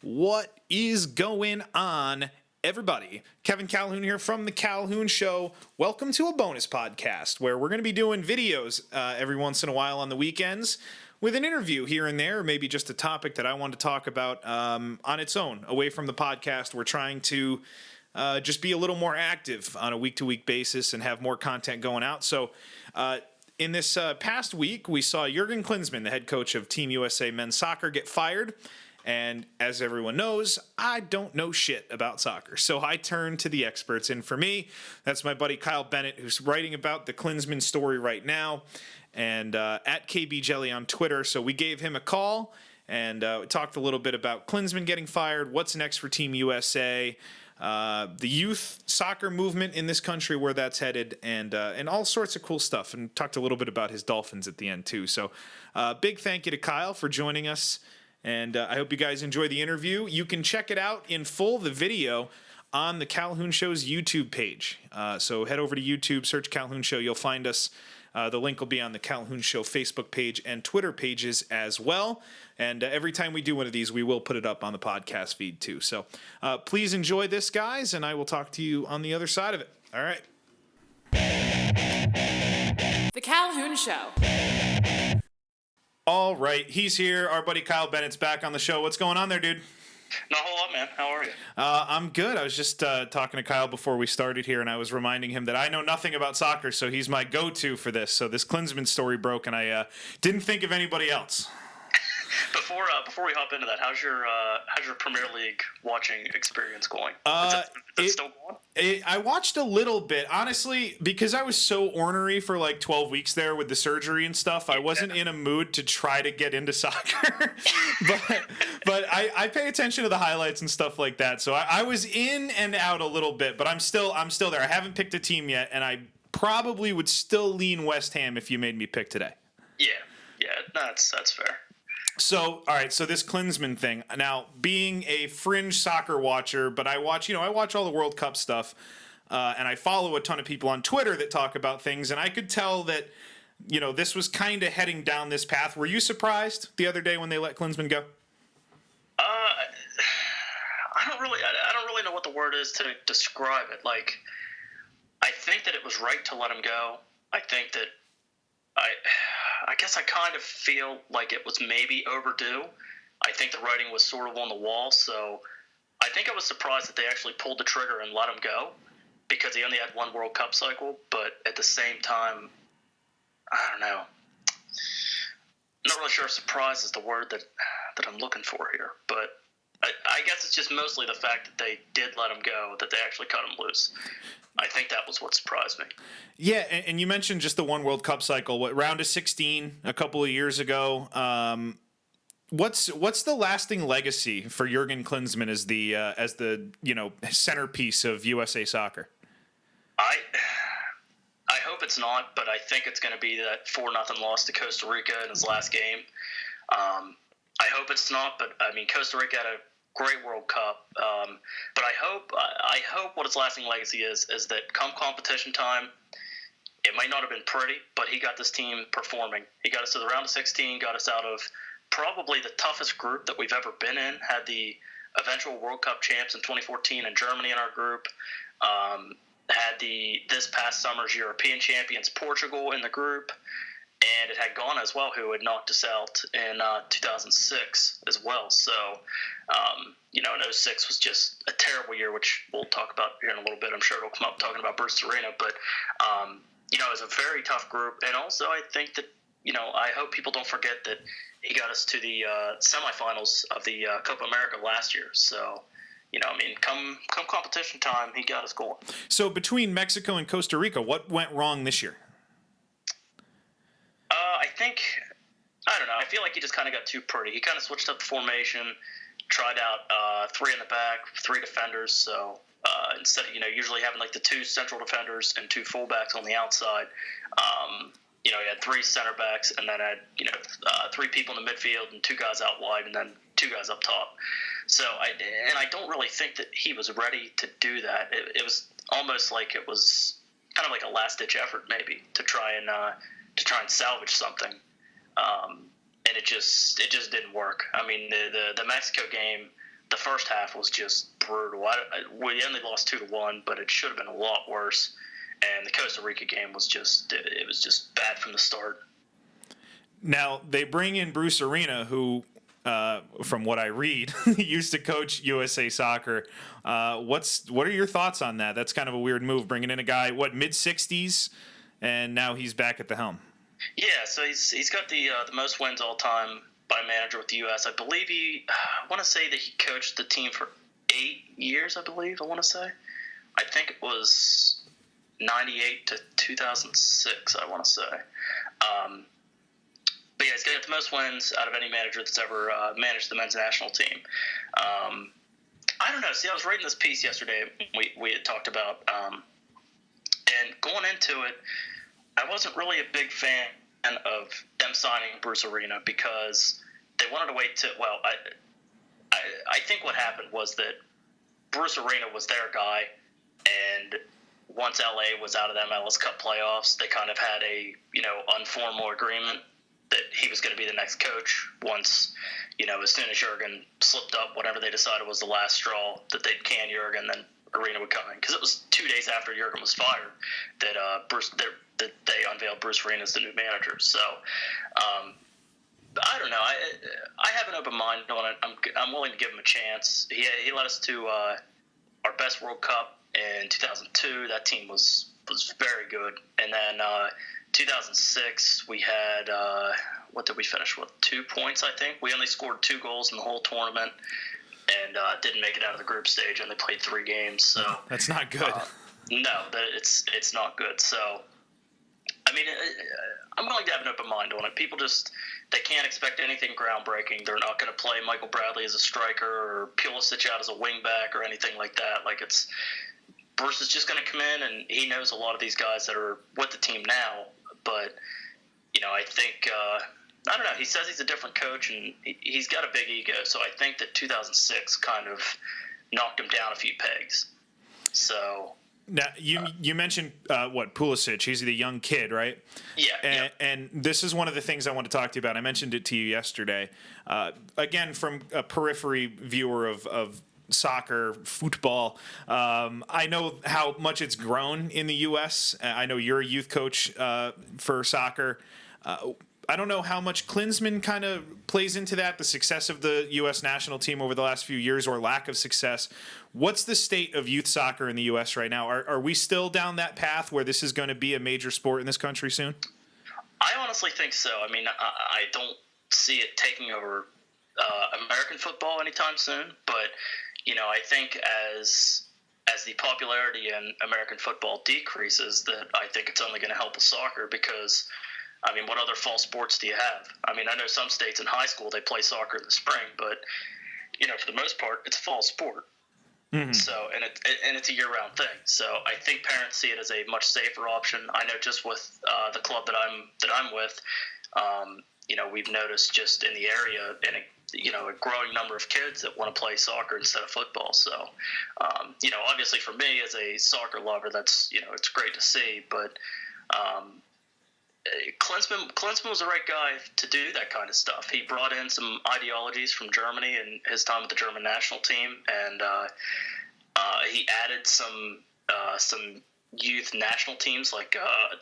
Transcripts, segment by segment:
What is going on, everybody? Kevin Calhoun here from The Calhoun Show. Welcome to a bonus podcast where we're going to be doing videos every once in a while on the weekends with an interview here and there, or maybe just a topic that I want to talk about on its own, away from the podcast. We're trying to just be a little more active on a week-to-week basis and have more content going out. So in this past week, we saw Jürgen Klinsmann, the head coach of Team USA men's soccer, get fired. And as everyone knows, I don't know shit about soccer. So I turn to the experts. And for me, that's my buddy Kyle Bennett, who's writing about the Klinsmann story right now, and at KB Jelly on Twitter. So we gave him a call and we talked a little bit about Klinsmann getting fired, what's next for Team USA, the youth soccer movement in this country, where that's headed, and all sorts of cool stuff. And talked a little bit about his Dolphins at the end, too. So big thank you to Kyle for joining us. And I hope you guys enjoy the interview. You can check it out in full, the video, on the Calhoun Show's YouTube page. So head over to YouTube, search Calhoun Show. You'll find us. The link will be on the Calhoun Show Facebook page and Twitter pages as well. And every time we do one of these, we will put it up on the podcast feed too. So please enjoy this, guys, and I will talk to you on the other side of it. All right. The Calhoun Show. All right, he's here. Our buddy Kyle Bennett's back on the show. What's going on there, dude? Not a whole lot, man. How are you? I'm good. I was just talking to Kyle before we started here, and I was reminding him that I know nothing about soccer, so he's my go-to for this. So this Klinsmann story broke, and I didn't think of anybody else. Before we hop into that, how's your Premier League watching experience going? Is it still going? I watched a little bit, honestly, because I was so ornery for like 12 weeks there with the surgery and stuff. I wasn't in a mood to try to get into soccer, but I pay attention to the highlights and stuff like that. So I was in and out a little bit, but I'm still there. I haven't picked a team yet, and I probably would still lean West Ham if you made me pick today. Yeah, that's fair. So, all right, so this Klinsmann thing. Now, being a fringe soccer watcher, but I watch all the World Cup stuff, and I follow a ton of people on Twitter that talk about things, and I could tell that, this was kind of heading down this path. Were you surprised the other day when they let Klinsmann go? I don't really know what the word is to describe it. Like, I think that it was right to let him go. I think that I guess I kind of feel like it was maybe overdue. I think the writing was sort of on the wall, so I think I was surprised that they actually pulled the trigger and let him go, because he only had one World Cup cycle. But at the same time, I don't know. I'm not really sure if surprise is the word that I'm looking for here, but I guess it's just mostly the fact that they did let him go, that they actually cut him loose. I think that was what surprised me. Yeah, and you mentioned just the one World Cup cycle, round of 16 a couple of years ago. What's the lasting legacy for Jürgen Klinsmann as the centerpiece of USA soccer? I hope it's not, but I think it's going to be that 4-0 loss to Costa Rica in his last game. I hope it's not, but I mean, Costa Rica had a great World Cup, but I hope what its lasting legacy is that come competition time, it might not have been pretty, but he got this team performing. He got us to the round of 16, got us out of probably the toughest group that we've ever been in, had the eventual World Cup champs in 2014 in Germany in our group, had this past summer's European champions Portugal in the group, and it had Ghana as well, who had knocked us out in 2006 as well. So, in 06 was just a terrible year, which we'll talk about here in a little bit. I'm sure it'll come up talking about Bruce Arena. But, it was a very tough group. And also I think that, I hope people don't forget that he got us to the semifinals of the Copa America last year. So, come competition time, he got us going. So between Mexico and Costa Rica, what went wrong this year? I don't know. I feel like he just kind of got too pretty. He kind of switched up the formation, tried out 3 in the back, 3 defenders. So instead of, usually having like the 2 central defenders and 2 fullbacks on the outside, he had 3 center backs and then had, 3 people in the midfield and 2 guys out wide and then 2 guys up top. So I don't really think that he was ready to do that. It was almost like it was kind of like a last-ditch effort maybe to try and salvage something. And it just didn't work. I mean, the Mexico game the first half was just brutal. We only lost 2-1, but it should have been a lot worse. And the Costa Rica game was just bad from the start. Now, they bring in Bruce Arena, who, from what I read, used to coach USA Soccer. What are your thoughts on that? That's kind of a weird move, bringing in a guy, mid-60s, and now he's back at the helm. Yeah, so he's got the most wins all time by a manager with the U.S. I believe I want to say that he coached the team for 8 years, I believe, I want to say. I think it was 98 to 2006, I want to say. But yeah, he's got the most wins out of any manager that's ever managed the men's national team. I don't know. See, I was reading this piece yesterday we had talked about, and going into it, I wasn't really a big fan of them signing Bruce Arena because they wanted to wait I think what happened was that Bruce Arena was their guy, and once LA was out of the MLS Cup playoffs, they kind of had a informal agreement that he was going to be the next coach once, as soon as Jürgen slipped up, whatever they decided was the last straw, that they'd can Jürgen, then Arena would come in. Because it was 2 days after Jürgen was fired that that they unveiled Bruce Arena as the new manager. So, I don't know. I have an open mind on it. I'm willing to give him a chance. He led us to our best World Cup in 2002. That team was very good. And then 2006, we had what did we finish with? 2 points, I think. We only scored 2 goals in the whole tournament, and didn't make it out of the group stage. And they played 3 games. So that's not good. No, it's not good. So, I mean, I'm willing to have an open mind on it. People they can't expect anything groundbreaking. They're not going to play Michael Bradley as a striker or Pulisic out as a wingback or anything like that. Like, Bruce is just going to come in, and he knows a lot of these guys that are with the team now. But, I think, I don't know, he says he's a different coach, and he's got a big ego. So I think that 2006 kind of knocked him down a few pegs. So... Now, you mentioned, Pulisic. He's the young kid, right? Yeah. And this is one of the things I want to talk to you about. I mentioned it to you yesterday. Again, from a periphery viewer of soccer, football, I know how much it's grown in the U.S. I know you're a youth coach for soccer. I don't know how much Klinsmann kind of plays into that, the success of the U.S. national team over the last few years or lack of success. What's the state of youth soccer in the U.S. right now? Are we still down that path where this is going to be a major sport in this country soon? I honestly think so. I mean, I don't see it taking over American football anytime soon, but, I think as the popularity in American football decreases, that I think it's only going to help with soccer because – I mean, what other fall sports do you have? I mean, I know some states in high school, they play soccer in the spring, but, for the most part, it's a fall sport. Mm-hmm. So, and it's a year-round thing. So I think parents see it as a much safer option. I know just with the club that I'm with, we've noticed just in the area and a growing number of kids that want to play soccer instead of football. So, obviously for me as a soccer lover, that's, it's great to see, but, Klinsmann was the right guy to do that kind of stuff. He brought in some ideologies from Germany in his time with the German national team, and he added some youth national teams like I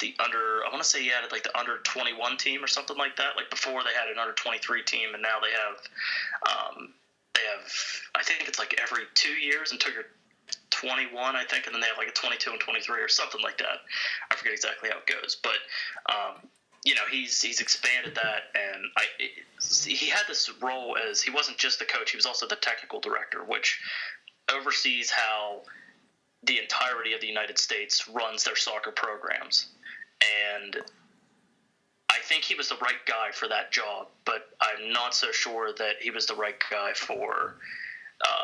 want to say he added like the under 21 team or something like that. Like before they had an under 23 team, and now they have I think it's like every 2 years until you're 21, I think, and then they have like a 22 and 23 or something like that. I forget exactly how it goes, but he's expanded that, and he had this role as he wasn't just the coach; he was also the technical director, which oversees how the entirety of the United States runs their soccer programs. And I think he was the right guy for that job, but I'm not so sure that he was the right guy for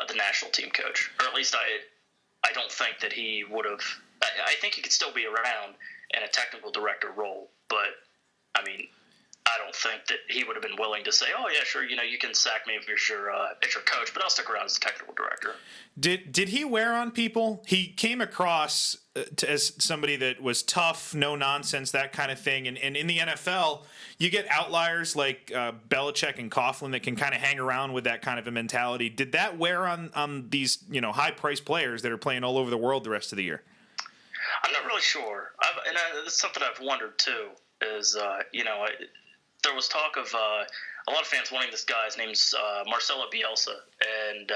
the national team coach, or at least I don't think that he would have. I think he could still be around in a technical director role, but I mean, I don't think that he would have been willing to say, "Oh yeah, sure, you can sack me if you're your coach, but I'll stick around as a technical director." Did he wear on people? He came across as somebody that was tough, no nonsense, that kind of thing. And in the NFL, you get outliers like Belichick and Coughlin that can kind of hang around with that kind of a mentality. Did that wear on these high priced players that are playing all over the world the rest of the year? I'm not really sure. That's something I've wondered too. Is there was talk of a lot of fans wanting this guy. His name's Marcelo Bielsa, and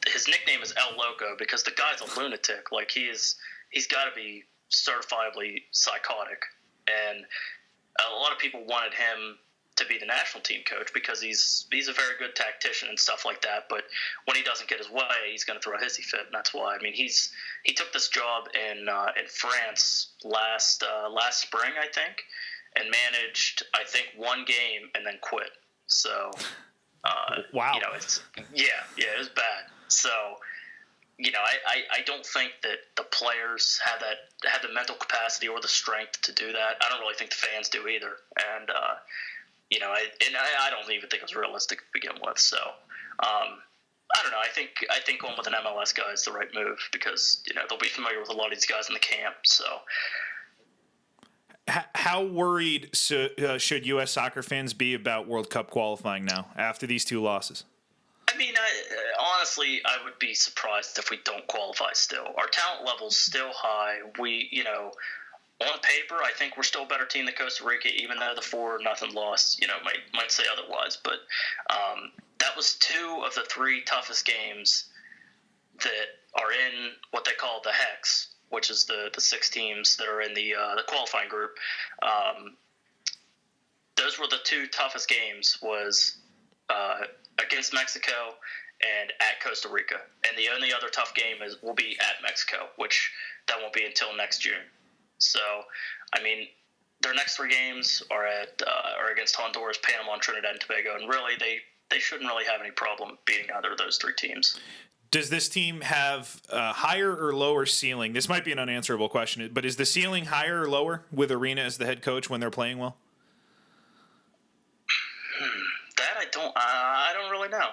his nickname is El Loco because the guy's a lunatic. Like he's got to be certifiably psychotic, and a lot of people wanted him to be the national team coach because he's a very good tactician and stuff like that. But when he doesn't get his way, he's going to throw a hissy fit, and that's why. I mean, he took this job in France last spring, I think, and managed, I think, one game and then quit. So, wow. It was bad. So, I don't think that the players had the mental capacity or the strength to do that. I don't really think the fans do either. And, I don't even think it was realistic to begin with. So, I don't know. I think going with an MLS guy is the right move because, they'll be familiar with a lot of these guys in the camp. So, how worried should U.S. soccer fans be about World Cup qualifying now after these two losses? I mean, honestly, I would be surprised if we don't qualify still. Our talent level's still high. We, on paper, I think we're still a better team than Costa Rica, even though the 4-0 loss, might say otherwise. But that was 2 of the 3 toughest games that are in what they call the Hex, which is the 6 teams that are in the qualifying group. Those were the 2 toughest games was against Mexico and at Costa Rica. And the only other tough game will be at Mexico, which that won't be until next June. So, I mean, their next 3 games are are against Honduras, Panama, and Trinidad and Tobago. And really, they shouldn't really have any problem beating either of those 3 teams. Does this team have a higher or lower ceiling? This might be an unanswerable question, but is the ceiling higher or lower with Arena as the head coach when they're playing well? That I don't really know.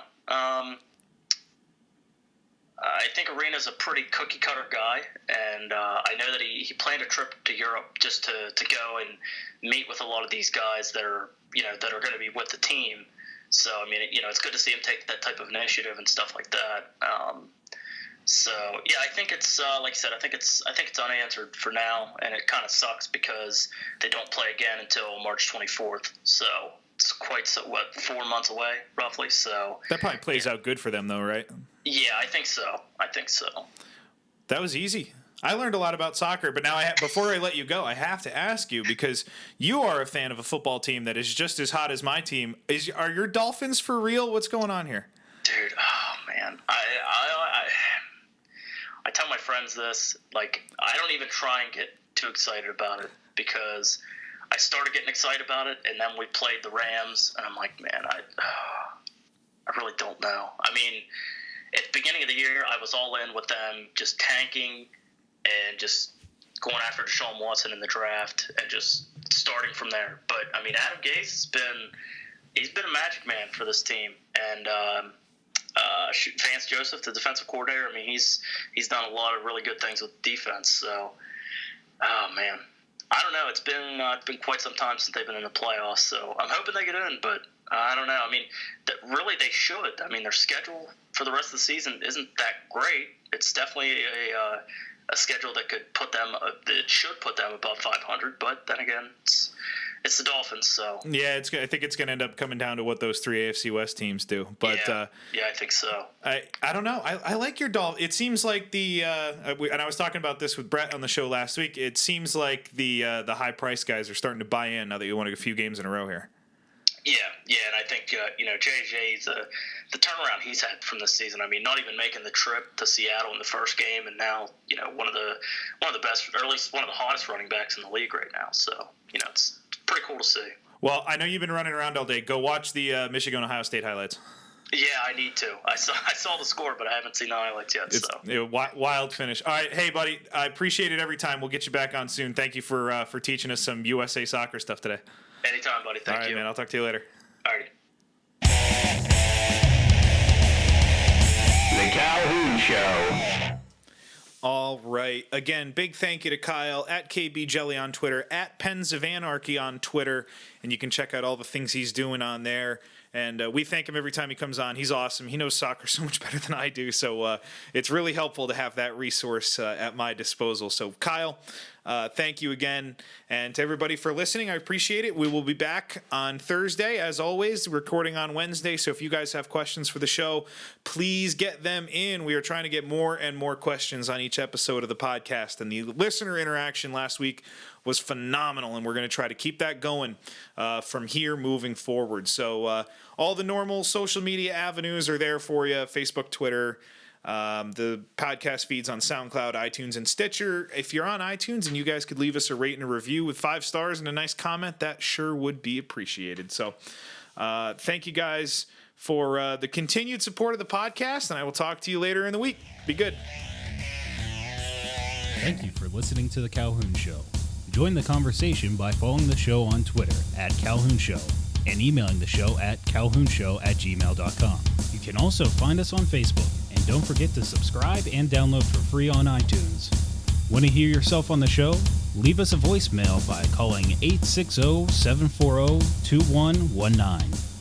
I think Arena's a pretty cookie cutter guy, and I know that he planned a trip to Europe just to go and meet with a lot of these guys that are going to be with the team. So, I mean, it's good to see him take that type of initiative and stuff like that. So, yeah, I think it's like I said, I think it's unanswered for now, and it kind of sucks because they don't play again until March 24th. So it's 4 months away, roughly. So that probably plays out good for them, though, right? Yeah, I think so. That was easy. I learned a lot about soccer, but now before I let you go, I have to ask you because you are a fan of a football team that is just as hot as my team. Are your Dolphins for real? What's going on here? Dude, oh man, I tell my friends this, like, I don't even try and get too excited about it because I started getting excited about it, and then we played the Rams, and I'm like, man, I really don't know. I mean, at the beginning of the year, I was all in with them just tanking and just going after Deshaun Watson in the draft and just starting from there. But, I mean, Adam Gase he's been a magic man for this team. And Vance Joseph, the defensive coordinator, I mean, he's done a lot of really good things with defense. So, oh, man. I don't know. It's been quite some time since they've been in the playoffs. So I'm hoping they get in, but I don't know. I mean, really they should. I mean, their schedule for the rest of the season isn't that great. It's definitely a schedule that could that should put them above 500. But then again, it's the Dolphins, so yeah, I think it's going to end up coming down to what those 3 AFC West teams do. But yeah, I think so. I don't know. I like your Dolphins. It seems like and I was talking about this with Brett on the show last week. It seems like the high price guys are starting to buy in now that you won a few games in a row here. Yeah, and I think JJ's the turnaround he's had from this season. I mean, not even making the trip to Seattle in the first game, and now one of the best, or at least one of the hottest running backs in the league right now. So it's pretty cool to see. Well, I know you've been running around all day. Go watch the Michigan-Ohio State highlights. Yeah, I need to. I saw the score, but I haven't seen the highlights yet. It's a wild finish. All right, hey, buddy, I appreciate it every time. We'll get you back on soon. Thank you for teaching us some USA soccer stuff today. Anytime, buddy. Thank you. All right, man. I'll talk to you later. All righty. The Calhoun Show. All right. Again, big thank you to Kyle at KB Jelly on Twitter, at Pens of Anarchy on Twitter, and you can check out all the things he's doing on there. And we thank him every time he comes on. He's awesome. He knows soccer so much better than I do, so it's really helpful to have that resource at my disposal. So, Kyle, thank you again. And to everybody for listening, I appreciate it. We will be back on Thursday, as always, recording on Wednesday. So if you guys have questions for the show, please get them in. We are trying to get more and more questions on each episode of the podcast. And the listener interaction last week was phenomenal, and we're going to try to keep that going from here moving forward. So all the normal social media avenues are there for you: Facebook, Twitter, the podcast feeds on SoundCloud, iTunes, and Stitcher. If you're on iTunes and you guys could leave us a rate and a review with 5 stars and a nice comment, that sure would be appreciated. So thank you guys for the continued support of the podcast, and I will talk to you later in the week. Be good. Thank you for listening to The Calhoun Show. Join the conversation by following the show on Twitter at Calhoun Show and emailing the show at calhounshow@gmail.com. You can also find us on Facebook, and don't forget to subscribe and download for free on iTunes. Want to hear yourself on the show? Leave us a voicemail by calling 860-740-2119.